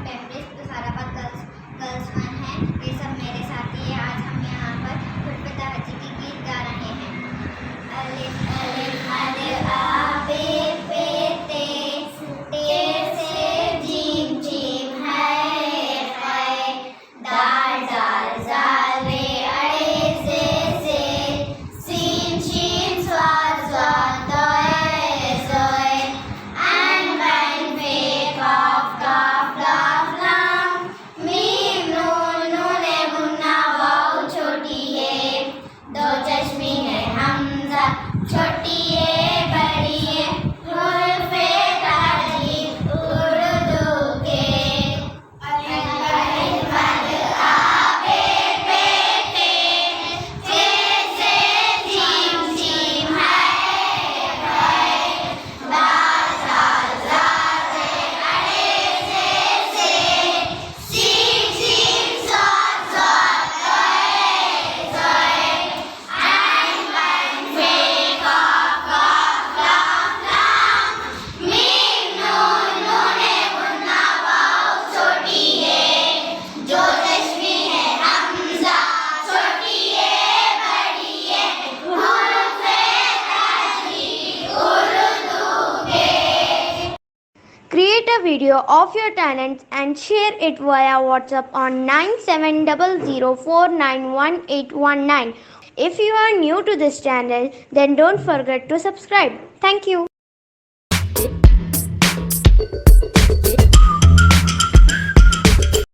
पेपरिस्ट Vikarabad girls 1 है। ये सब मेरे साथी हैं। आज हम यहाँ पर हरूफ तहजी की गीत गा रहे हैं। अलिफ अलिफ अलिफ आ बे पे ते से जीम जीम है दाल दाल जाल रे अड़े से सीन शीन स्वाद स्वाद दोए जोए एन बैन पे काफ काफ लाफ लाम मीम नून नूने मुन्ना वाव छोटी है दो चश्मी है हमजा छोटी है बड़ी है हुरूफ तहजी उर्दू के अलिफ अलिफ अलिफ आ बे पे ते से जीम जीम है दाल दाल जाल रे अड़े से सीन शीन स्वाद स्वाद दोए जोए एन बैन पे काफ काफ लाफ लाम मीम नून नूने मुन्ना वाव छोटी है जो चश्मी है हमजा छोटी है बड़ी है हुरूफ तहजी उर्दू के। Create a video of your talents and share it via WhatsApp on 9700491819. If you are new to this channel, then don't forget to subscribe. Thank you.